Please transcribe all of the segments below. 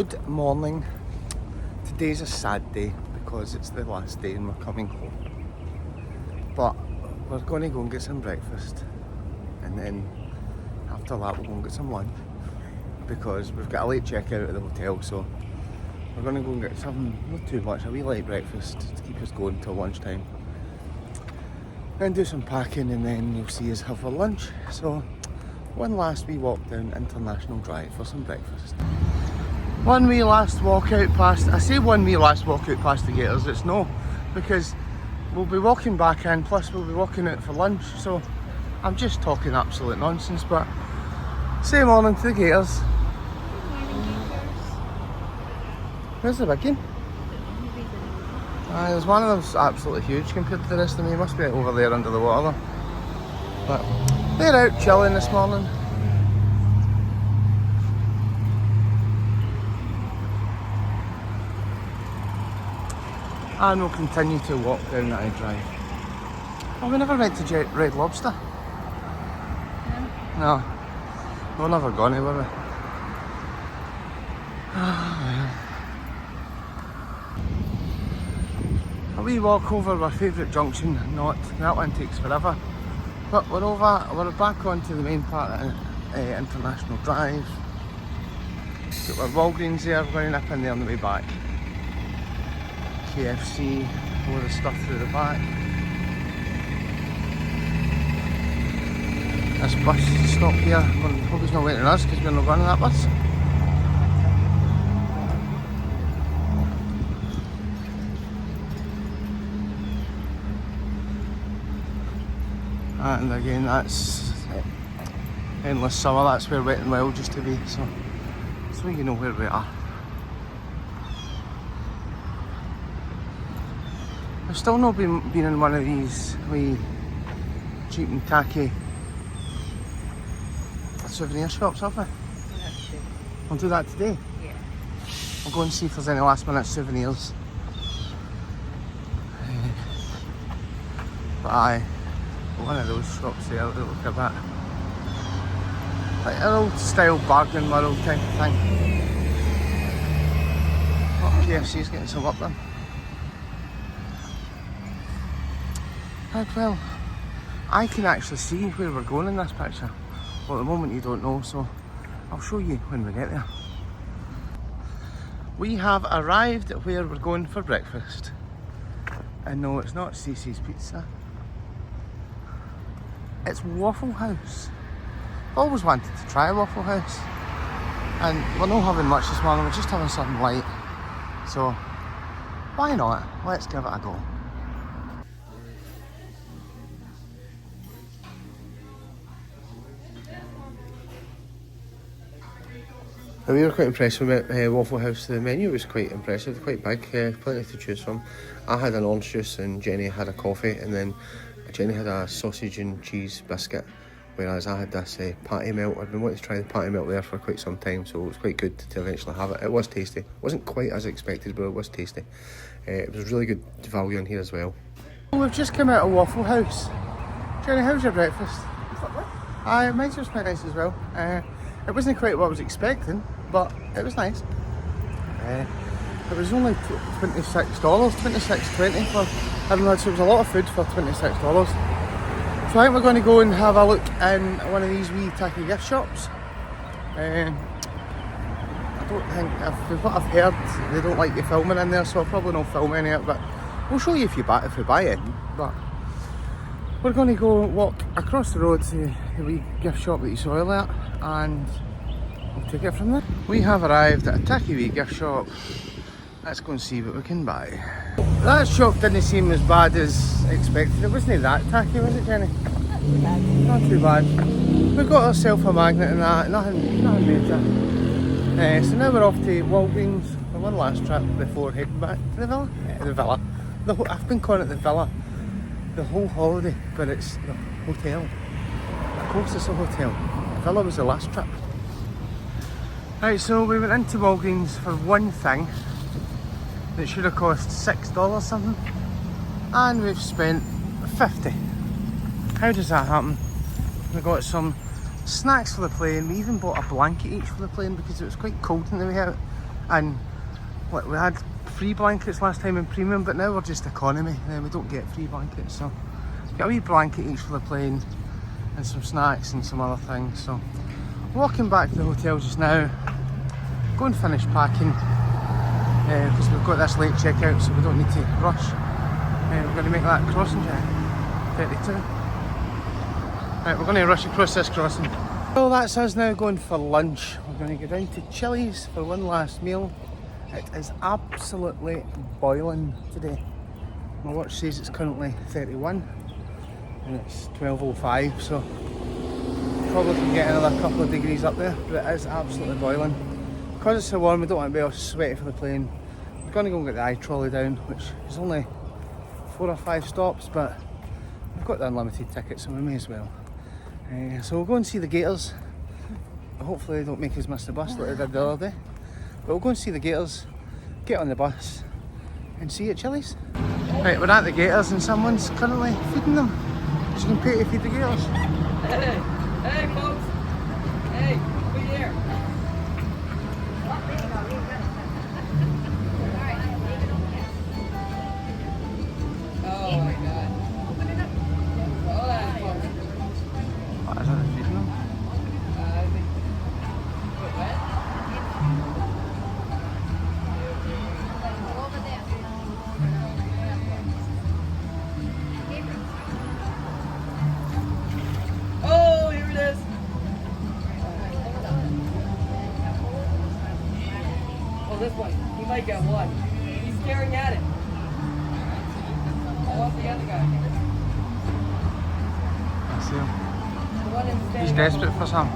Good morning. Today's a sad day because it's the last day and we're coming home. But we're going to go and get some breakfast, and then after that we'll go and get some lunch because we've got a late checkout at the hotel, so we're going to go and get some, not too much, a wee light breakfast to keep us going till lunchtime. Then do some packing and then you'll see us have our lunch. So one last wee walk down International Drive for some breakfast. One wee last walk out past, I say one wee last walk out past the Gators, it's no, because we'll be walking back in, plus we'll be walking out for lunch, so I'm just talking absolute nonsense, but say morning to the Gators. Good morning, Gators. Where's the big one? There's one of them's absolutely huge compared to the rest of me, must be over there under the water though. But they're out chilling this morning. And we'll continue to walk down that drive. Oh, we never went to Red Lobster. No. We're never gone to, were we? A wee walk over our favourite junction, not. That one takes forever. But we're back onto the main part of International Drive. Got our Walgreens there, we're going to nip in there on the way back. KFC, all the stuff through the back. This bus stop here, I hope he's not waiting on us because we're not going on that bus. And again, that's endless summer, that's where Wet n Wild used to be, so you know where we are. I've still not been in one of these wee cheap and tacky souvenir shops, have we? We'll do that today? Yeah. We'll go and see if there's any last minute souvenirs. But aye, one of those shops there, look at that. Like an old style bargain world type of thing. Oh, KFC's getting some up there. Well, I can actually see where we're going in this picture. Well, at the moment you don't know, so I'll show you when we get there. We have arrived at where we're going for breakfast. And no, it's not Cece's Pizza. It's Waffle House. I've always wanted to try Waffle House. And we're not having much this morning, we're just having something light. So, why not? Let's give it a go. We were quite impressed with Waffle House. The menu was quite impressive, quite big, plenty to choose from. I had an orange juice and Jenny had a coffee, and then Jenny had a sausage and cheese biscuit, whereas I had this patty melt. I'd been wanting to try the patty melt there for quite some time, so it was quite good to eventually have it. It was tasty. It wasn't quite as expected, but it was tasty. It was really good value in here as well. We've just come out of Waffle House. Jenny, how's your breakfast? Mine's was quite nice as well. It wasn't quite what I was expecting, but it was nice. It was only $26, $26.20 for having lunch, so it was a lot of food for $26. So I think we're going to go and have a look in one of these wee tacky gift shops. I don't think, from what I've heard, they don't like you filming in there, so I'll probably not film any of it, but we'll show you if we buy it. But we're going to go walk across the road to the wee gift shop that you saw earlier, and we'll take it from there. We have arrived at a tacky wee gift shop. Let's go and see what we can buy. That shop didn't seem as bad as expected. It wasn't that tacky, was it, Jenny? Not too bad. We got ourselves a magnet and that, nothing major. So now we're off to Walgreens for one last trip before heading back to the villa. The villa. I've been calling it the villa the whole holiday, but it's the hotel. Of course it's a hotel. The villa was the last trip. Right, so we went into Walgreens for one thing that should have cost $6 something, and we've spent 50. How does that happen? We got some snacks for the plane. We even bought a blanket each for the plane because it was quite cold on the way out. And what, we had free blankets last time in premium, but now we're just economy, and we don't get free blankets, so get a wee blanket each for the plane and some snacks and some other things. So walking back to the hotel just now, go and finish packing because we've got this late checkout, so we don't need to rush. We're going to make that crossing, Jack. 32. Right, we're going to rush across this crossing. So that's us now going for lunch. We're going to go down to Chilli's for one last meal. It is absolutely boiling today. My watch says it's currently 31 and it's 12:05, so probably can get another couple of degrees up there, but it is absolutely boiling. Because it's so warm, we don't want to be all sweaty for the plane. We're going to go and get the eye trolley down, which is only 4 or 5 stops, but we've got the unlimited ticket, so we may as well. So we'll go and see the gators. Hopefully they don't make us miss the bus like they did the other day. But we'll go and see the gators, get on the bus and see you at Chilli's. Right, we're at the gators and someone's currently feeding them. So you can pay to feed the gators. Hey folks! Hey, over here! Oh my god. Hold on, folks. What is it, feeding them? I think... Wait, what? Oh, here it is! Oh, this one. He might get one. He's staring at it. I want the other guy. I see him. The one that's He's standing desperate for some.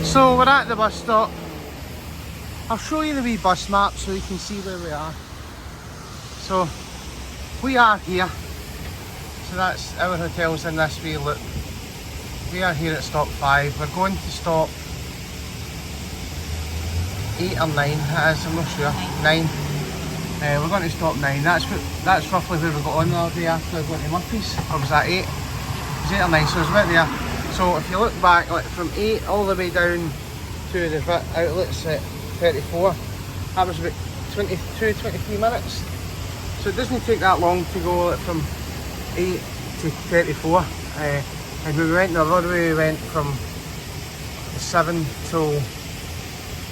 So we're at the bus stop. I'll show you the wee bus map so you can see where we are. So we are here. So that's our hotel's in this wee loop. We are here at stop 5. We're going to stop 8 or 9. It is, I'm not sure. 9. We're going to stop 9. That's roughly where we got on the other day after going to Murphy's. Or was that 8? It was 8 or 9, so it's about there. So if you look back, like from 8 all the way down to the outlets at 34, that was about 22, 23 minutes. So it doesn't take that long to go like, from 8 to 34. And when we went the other way, we went from 7 till...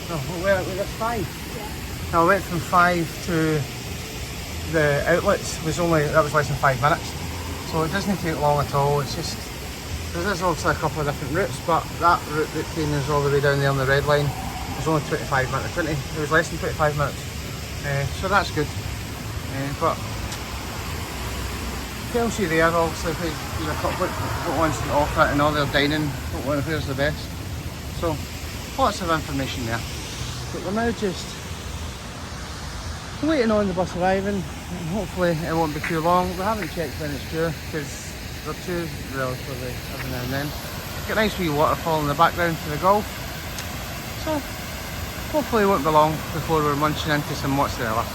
No, where was it? 5? Yeah. No, we went from 5 to the outlets, that was less than 5 minutes. So it doesn't take long at all, it's just... There's also a couple of different routes, but that route that came is all the way down there on the red line. It was only 25 minutes, it was less than 25 minutes. So that's good. But tells you there, obviously, if you're a couple got ones to offer and all their dining, don't want where's the best. So lots of information there. But we're now just waiting on the bus arriving, and hopefully it won't be too long. We haven't checked when it's due because they're too relatively every now and then. Got a nice wee waterfall in the background for the golf. So hopefully it won't be long before we're munching into some mozzarella.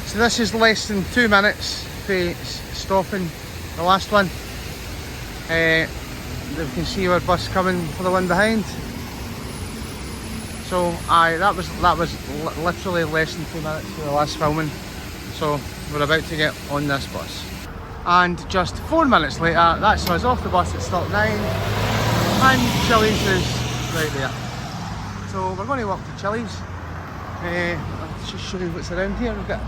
So this is less than 2 minutes for stopping the last one. You can see our bus coming for the one behind. So that was literally less than 2 minutes for the last filming. So we're about to get on this bus. And just 4 minutes later, that's us off the bus at stop 9, and Chilli's is right there. So we're going to walk to Chilli's. I'll just show you what's around here. We've got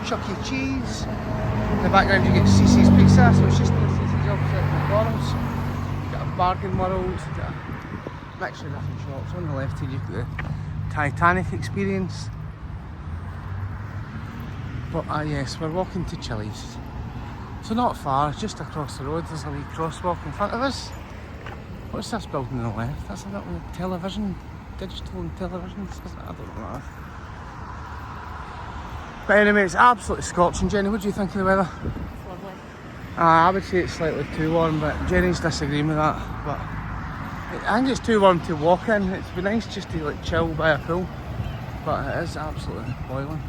Chuck E. Cheese. In the background you get CC's Pizza, so it's just the CC's opposite McDonald's. You've got a Bargain World, you've got a mix of different shops. On the left here you've got the Titanic experience. But yes, we're walking to Chilli's. So not far, just across the road, there's a wee crosswalk in front of us. What's this building on the left? That's a little television, digital and television, I don't know. But anyway, it's absolutely scorching. Jenny, what do you think of the weather? Lovely. I would say it's slightly too warm, but Jenny's disagreeing with that. But I think it's too warm to walk in. It'd be nice just to like chill by a pool, but it is absolutely boiling.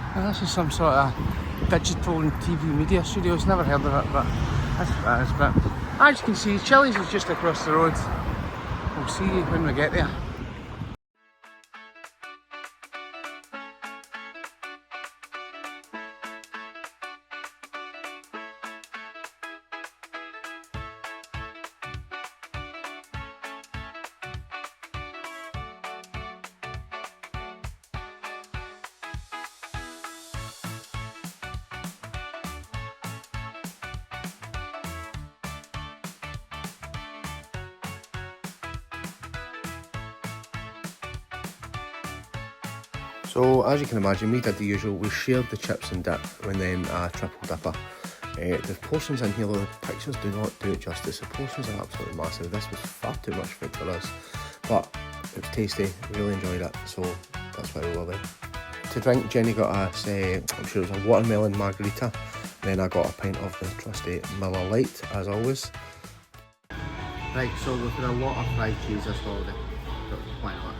I think this is some sort of digital and TV media studios. Never heard of it, but that's what that is. But as you can see, Chilli's is just across the road. We'll see when we get there. So as you can imagine, we did the usual. We shared the chips and dip and then a triple dipper. The portions in here, though, the pictures do not do it justice. The portions are absolutely massive. This was far too much food for us, but it was tasty. Really enjoyed it, so that's why we were there. To drink, Jenny got I'm sure it was a watermelon margarita. Then I got a pint of the trusty Miller Lite, as always. Right, so we've had a lot of fried cheese this holiday, but why not?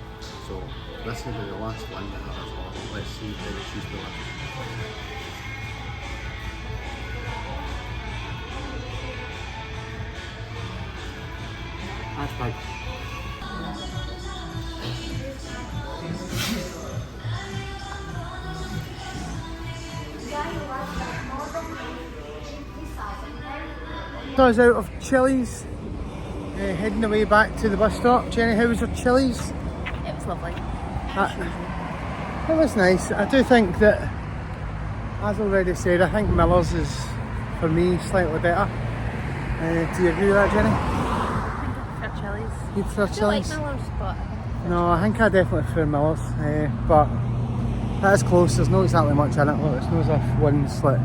So this will be the last one we have this holiday. Let's see how the cheese will be. That's big. So I was out of Chilli's, heading away back to the bus stop. Jenny, how was your Chilli's? It was lovely. It was nice. I do think that, as already said, I think Miller's is, for me, slightly better. Do you agree with that, Jenny? I think I prefer Chilli's. You prefer I do like Chilli's? Miller's, but No, I think I definitely prefer Miller's, but that is close. There's not exactly much in it. Look, it's not as if one's like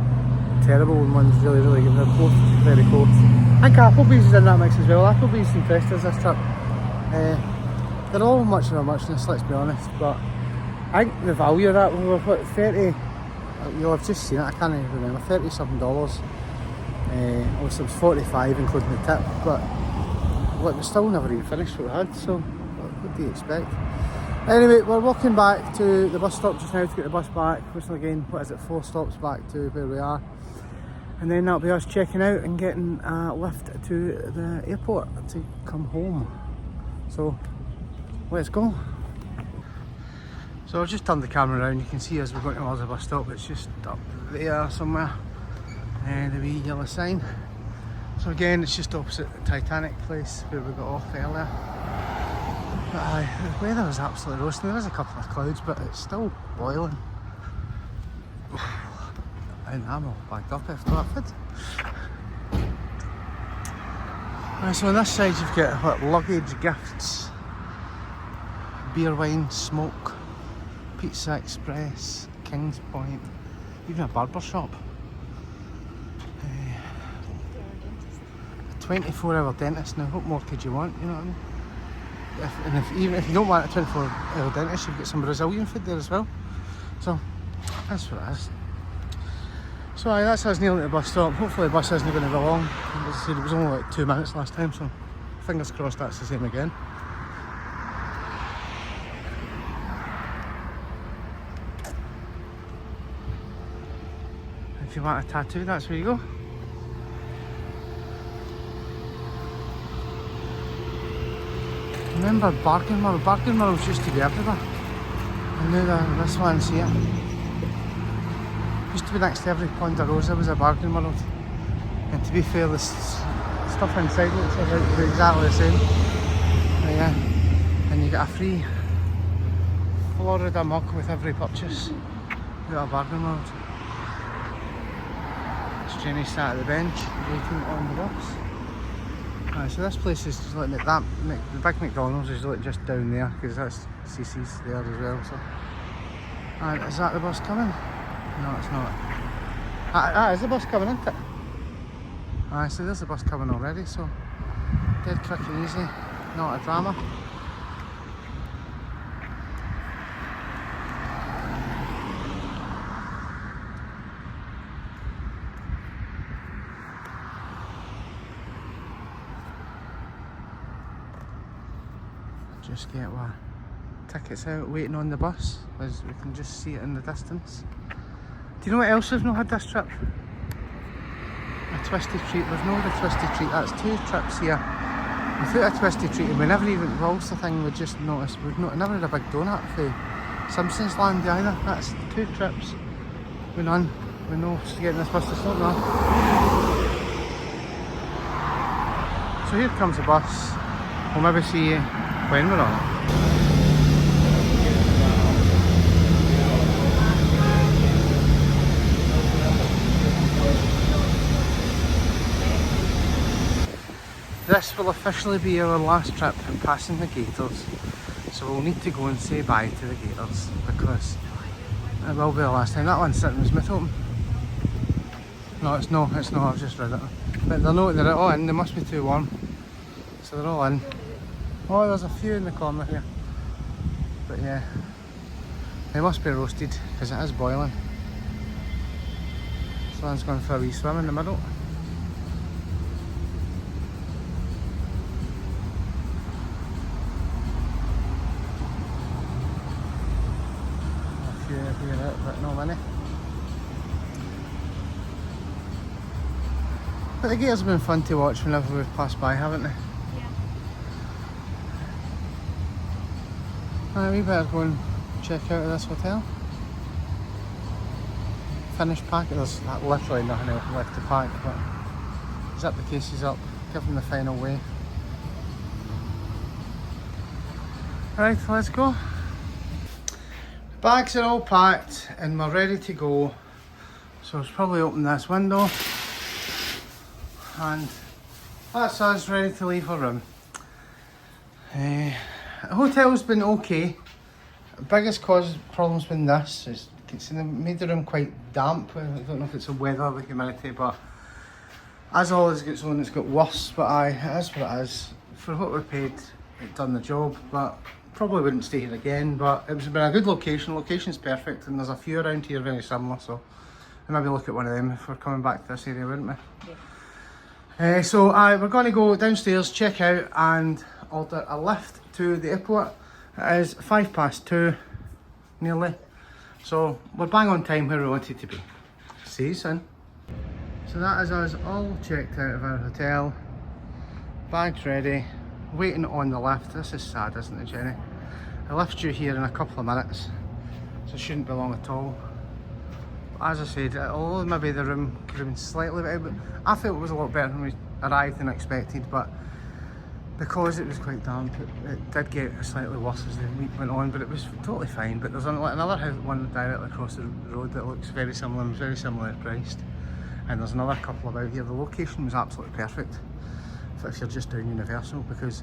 terrible and one's really, really good. They're both very close. I think Applebee's is in that mix as well. Applebee's impressed us this trip. They're all much of a muchness, let's be honest, but I think the value of that, we were what, 30, you'll have just seen it, I can't even remember, 30 something dollars. Obviously it was 45 including the tip, but look, we still never even finished what we had, so what do you expect? Anyway, we're walking back to the bus stop just now to get the bus back, which again, 4 stops back to where we are. And then that'll be us checking out and getting a lift to the airport to come home. So, let's go. So I've just turned the camera around. You can see as we're going towards the bus stop, it's just up there somewhere. The wee yellow sign. So again, it's just opposite the Titanic place where we got off earlier. But the weather is absolutely roasting. There is a couple of clouds, but it's still boiling. And I'm all backed up after that food. Right, so on this side you've got what, luggage, gifts, beer, wine, smoke, Pizza Express, Kings Point, even a barber shop. A 24-hour dentist. Now what more could you want, you know what I mean? Even if you don't want a 24-hour dentist, you've got some Brazilian food there as well. So that's what it is. So that's us nearly at the bus stop. Hopefully the bus isn't going to be long. As I said, it was only like 2 minutes last time, so fingers crossed that's the same again. If you want a tattoo, that's where you go. Remember Bargain World? Bargain World used to be everywhere. And now this one's here. Used to be next to every Ponderosa was a Bargain World. And to be fair, the stuff inside looks exactly the same. Yeah. And you get a free Florida mug with every purchase. You got a Bargain World. It's Jenny sat at the bench waiting on the bus. So this place is just like that. The big McDonald's is like just down there because that's CC's there as well. So, is that the bus coming? No, it's not. Is the bus coming, isn't it? So there's the bus coming already. So dead quick and easy, not a drama. just get our tickets out, waiting on the bus, as we can just see it in the distance. Do you know what else we've not had this trip? A twisted treat. We've not had a twisted treat. That's 2 trips here without a twisted treat, and we never even, well, that's the thing we just noticed, we've never had a big donut for Simpsons Land either. That's 2 trips with none. We know getting this bus to stop now. So here comes the bus. We'll maybe see you when we're on it. This will officially be our last trip passing the Gators, so we'll need to go and say bye to the Gators because it will be the last time. That one's sitting with Smith open. No, it's not, I've just read it. But they're all in, they must be too warm. So they're all in. Oh, there's a few in the corner here. But yeah, they must be roasted because it is boiling. So one's going for a wee swim in the middle. Here, but no money. But the Gators have been fun to watch whenever we've passed by, haven't they? Yeah. We better go and check out this hotel. Finished packing. There's literally nothing else left to pack, but zip the cases up, give them the final way. Right, let's go. Bags are all packed and we're ready to go. So let's probably open this window. And that's us ready to leave our room. The hotel's been okay. The biggest problem's been this. It's made the room quite damp. I don't know if it's the weather or the humidity, but as always gets on, it's got worse. But it is what it is. For what we paid, it done the job. But probably wouldn't stay here again. But it's been a good location. Location's perfect, and there's a few around here very similar. So we'll maybe look at one of them if we're coming back to this area, wouldn't we? Yeah. So we're going to go downstairs, check out, and order a lift to the airport. It is 2:05 nearly. So we're bang on time where we wanted to be. See you soon. So that is us all checked out of our hotel. Bags ready, waiting on the lift. This is sad, isn't it, Jenny? The lift's due here in a couple of minutes, so it shouldn't be long at all. But as I said, although maybe the room could have been slightly better, but I felt it was a lot better when we arrived than expected. But because it was quite damp, it did get slightly worse as the week went on, but it was totally fine. But there's another one directly across the road that looks very similar and very similarly priced. And there's another couple about here. The location was absolutely perfect if you're just doing Universal, because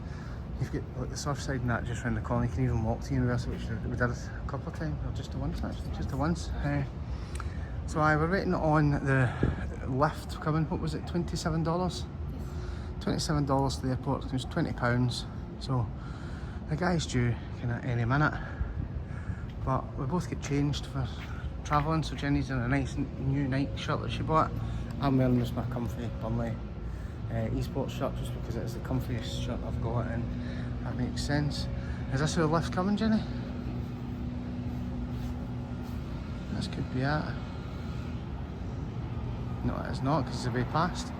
you've got like the Surfside and that just around the corner. You can even walk to Universal, which we did a couple of times, or just the once actually, just the once. So we're waiting on the lift coming. What was it, $27? $27 to the airport. It was £20. So the guy's due kind of any minute. But we both get changed for travelling. So Jenny's in a nice new Nike shirt that she bought. I'm wearing just my comfy Burnley esports shirt just because it is the comfiest shirt I've got, and that makes sense. Is this our lift coming, Jenny? This could be it. No, it is not, because it's a way past.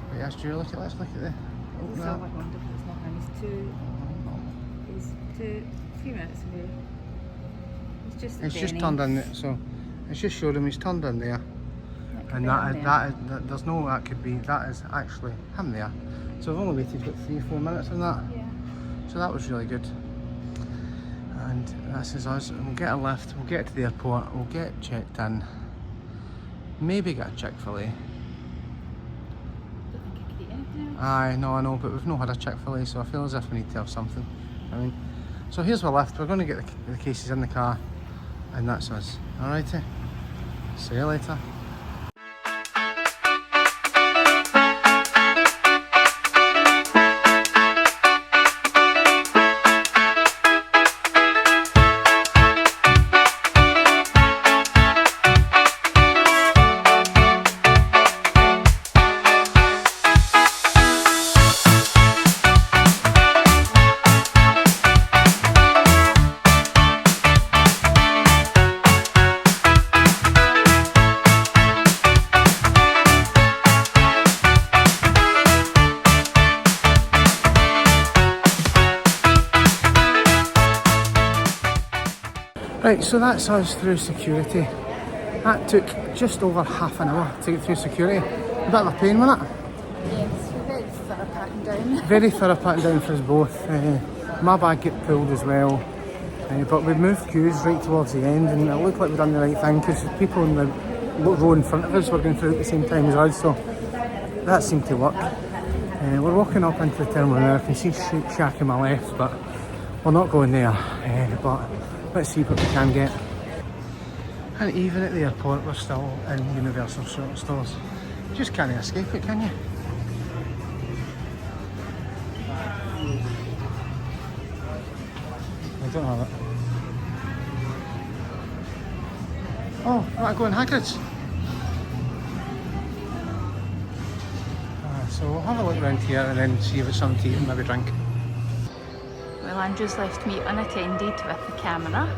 But yes, Drew, let's look at the... It's so much wonderful, it's not nice. It's 3 minutes away. It's just turned in there, so it's just showed him he's turned in there. And that there's no, that could be, that is actually him there. So we've only waited about 3-4 minutes on that. Yeah. So that was really good. And this is us. We'll get a lift, we'll get to the airport, we'll get checked in. Maybe get a Chick-fil-A. Don't think I could eat anything else. Aye, no, I know, but we've not had a Chick-fil-A, so I feel as if we need to have something. I mean, so here's our lift. We're going to get the cases in the car, and that's us. Alrighty. See you later. Right, so that's us through security. That took just over half an hour to get through security. A bit of a pain, wasn't it? Yes, we're very thorough patting down. Very thorough patting down for us both. My bag get pulled as well. But we moved queues right towards the end and it looked like we'd done the right thing because people in the row in front of us were going through at the same time as us, so that seemed to work. We're walking up into the terminal now. I can see Shake Shack on my left, but we're not going there. But let's see what we can get. And even at the airport, we're still in Universal stores. You just can't escape it, can you? I don't have it. Oh, right, go in Hagrid's. So we'll have a look around here and then see if it's something to eat and maybe drink. Well, Andrew's left me unattended with the camera.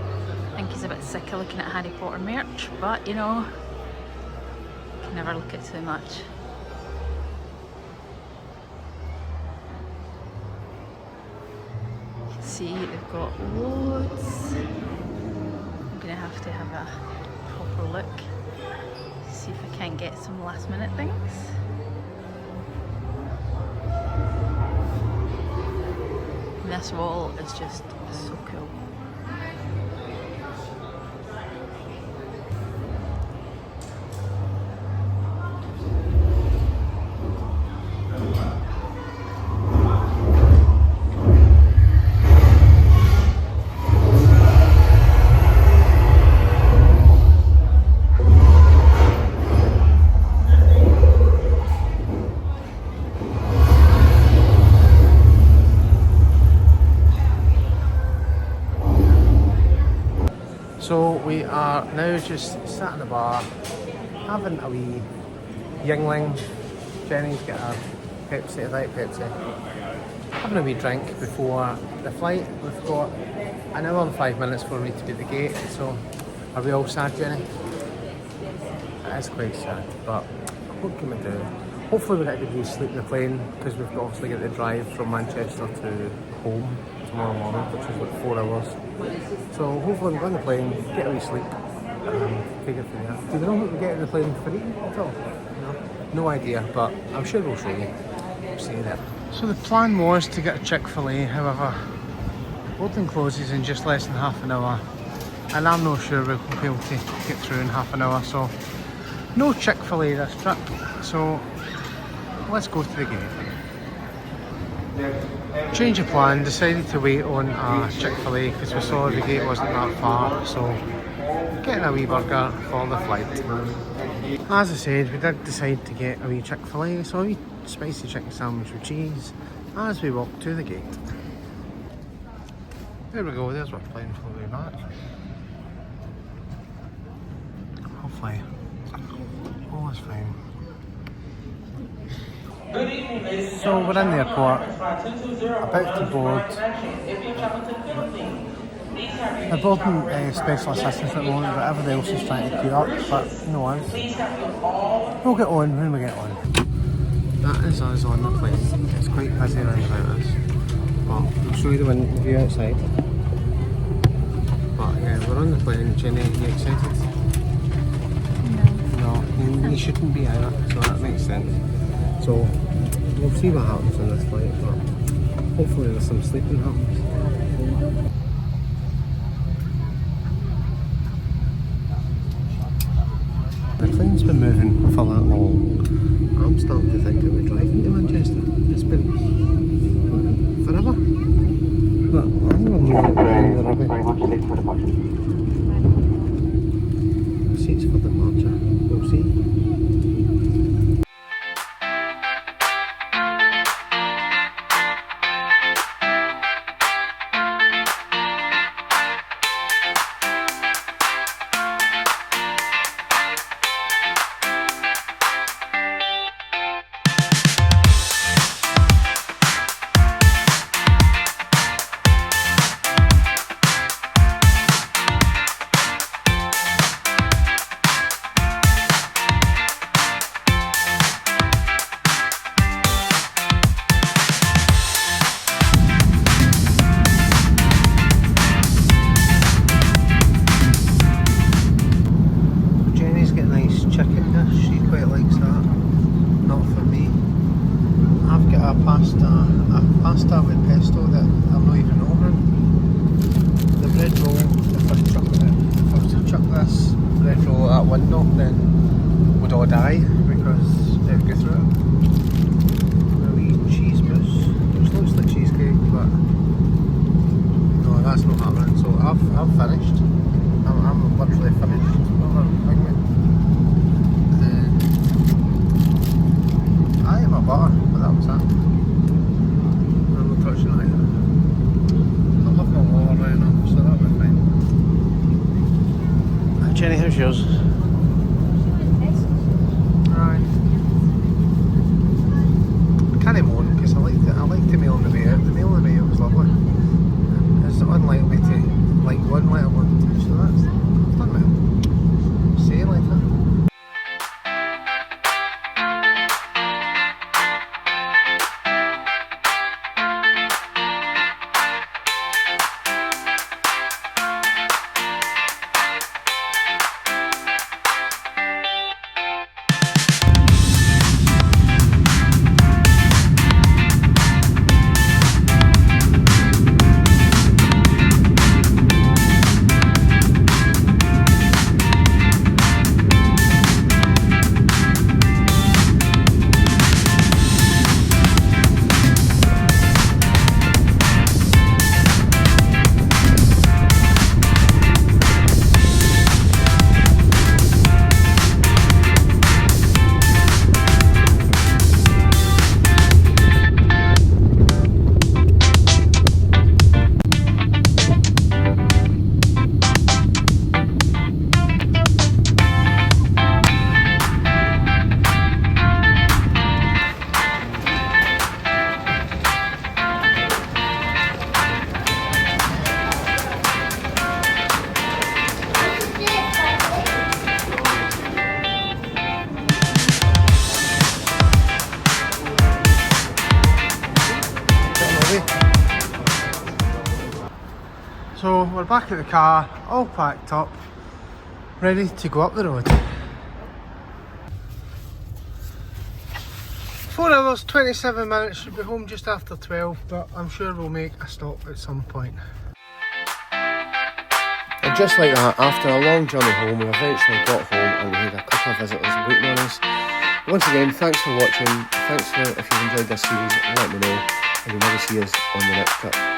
I think he's a bit sick of looking at Harry Potter merch, but you know, you can never look at too much. You can see they've got loads. I'm gonna have to have a proper look, see if I can get some last minute things. And this wall is just so cool. So we are now just sat in the bar, having a wee yingling. Jenny's got a Pepsi, a Diet Pepsi. Having a wee drink before the flight. We've got an hour and 5 minutes for me to be at the gate, so are we all sad, Jenny? It is quite sad, but what can we do? Hopefully we get a good day's sleep in the plane, because we've obviously got to drive from Manchester to home tomorrow morning, which is like 4 hours. So hopefully we'll go on the plane, get a wee sleep, and take it from there. Do we know what we get in the plane free at all? No idea, but I'm sure we'll show you. We'll see you there. So the plan was to get a Chick-fil-A, however, boarding closes in just less than half an hour, and I'm not sure we'll be able to get through in half an hour, so no Chick-fil-A this trip. So let's go to the gate. Change of plan, decided to wait on a Chick-fil-A because we saw the gate wasn't that far, so getting a wee burger for the flight. As I said, we did decide to get a wee Chick-fil-A, so a wee spicy chicken sandwich with cheese as we walk to the gate. There we go, there's what we're playing for the way back. Hopefully all is fine. So we're in the airport, about to board. They're boarding special assistants at the moment, but everybody else is trying to queue up, but no one. We'll get on when we get on. That is us on the plane. It's quite busy around about us. Well, I'll show you the view outside. But yeah, we're on the plane. Jenny, are you excited? No, you shouldn't be either, so that makes sense. So we'll see what happens on this flight, but hopefully there's some sleeping happens. The plane's been moving for that long. I'm starting to think that we're driving to Manchester. It's been forever. But I'm going to move it very rapid. Seats for departure. We'll see. I'm finished. I'm literally finished. I ate my butter, but that was that. I'm not touching it either. I'll have my water right now, so that'll be fine. Jenny, how's yours? Right. Can't moan because I liked the meal on the way out. The meal on the way out was lovely. It's unlikely to like one, let alone two, so that's I've done well. See you later. So we're back at the car, all packed up, ready to go up the road. 4 hours, 27 minutes, should be home just after 12, but I'm sure we'll make a stop at some point. And just like that, after a long journey home, we eventually got home and we had a couple of visitors waiting on us. Once again, thanks for watching. Thanks for if you've enjoyed this series, let me know, and we'll maybe see us on the next trip.